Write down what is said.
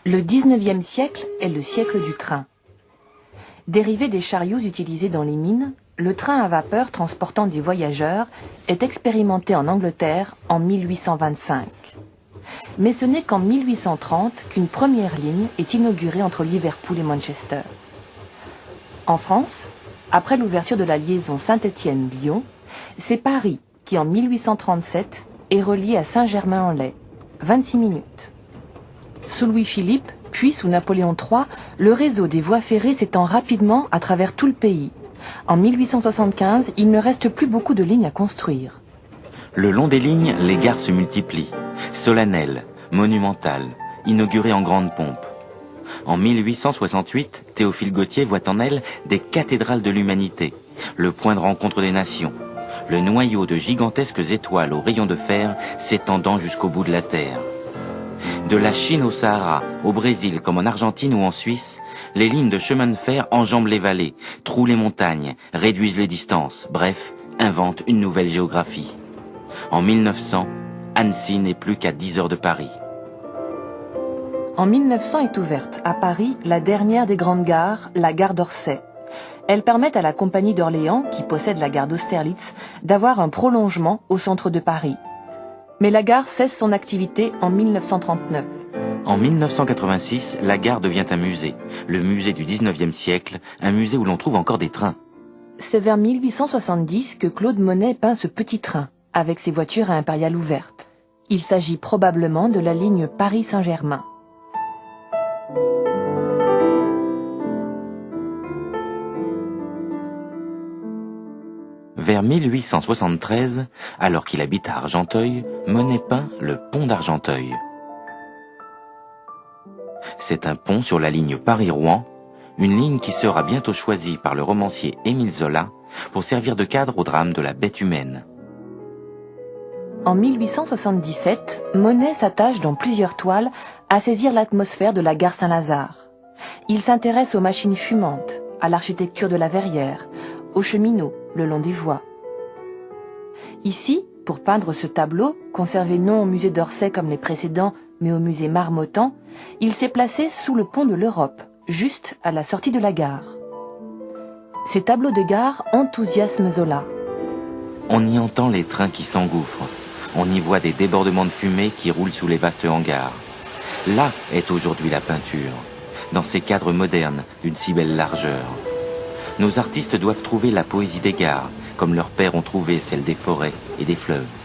Le 19e siècle est le siècle du train. Dérivé des chariots utilisés dans les mines, le train à vapeur transportant des voyageurs est expérimenté en Angleterre en 1825. Mais ce n'est qu'en 1830 qu'une première ligne est inaugurée entre Liverpool et Manchester. En France, après l'ouverture de la liaison Saint-Étienne-Lyon, c'est Paris qui, en 1837, est relié à Saint-Germain-en-Laye, 26 minutes. Sous Louis-Philippe, puis sous Napoléon III, le réseau des voies ferrées s'étend rapidement à travers tout le pays. En 1875, il ne reste plus beaucoup de lignes à construire. Le long des lignes, les gares se multiplient. Solennelles, monumentales, inaugurées en grande pompe. En 1868, Théophile Gautier voit en elles des cathédrales de l'humanité, le point de rencontre des nations, le noyau de gigantesques étoiles aux rayons de fer s'étendant jusqu'au bout de la Terre. De la Chine au Sahara, au Brésil comme en Argentine ou en Suisse, les lignes de chemin de fer enjambent les vallées, trouent les montagnes, réduisent les distances, bref, inventent une nouvelle géographie. En 1900, Annecy n'est plus qu'à 10 heures de Paris. En 1900 est ouverte, à Paris, la dernière des grandes gares, la gare d'Orsay. Elle permet à la Compagnie d'Orléans, qui possède la gare d'Austerlitz, d'avoir un prolongement au centre de Paris. Mais la gare cesse son activité en 1939. En 1986, la gare devient un musée, le musée du 19e siècle, un musée où l'on trouve encore des trains. C'est vers 1870 que Claude Monet peint ce petit train, avec ses voitures à impériale ouverte. Il s'agit probablement de la ligne Paris-Saint-Germain. Vers 1873, alors qu'il habite à Argenteuil, Monet peint le pont d'Argenteuil. C'est un pont sur la ligne Paris-Rouen, une ligne qui sera bientôt choisie par le romancier Émile Zola pour servir de cadre au drame de la bête humaine. En 1877, Monet s'attache dans plusieurs toiles à saisir l'atmosphère de la gare Saint-Lazare. Il s'intéresse aux machines fumantes, à l'architecture de la verrière, aux cheminots le long des voies. Ici, pour peindre ce tableau, conservé non au musée d'Orsay comme les précédents, mais au musée Marmottan, il s'est placé sous le pont de l'Europe, juste à la sortie de la gare. Ces tableaux de gare enthousiasment Zola. On y entend les trains qui s'engouffrent. On y voit des débordements de fumée qui roulent sous les vastes hangars. Là est aujourd'hui la peinture, dans ces cadres modernes d'une si belle largeur. Nos artistes doivent trouver la poésie des gares, comme leurs pères ont trouvé celle des forêts et des fleuves.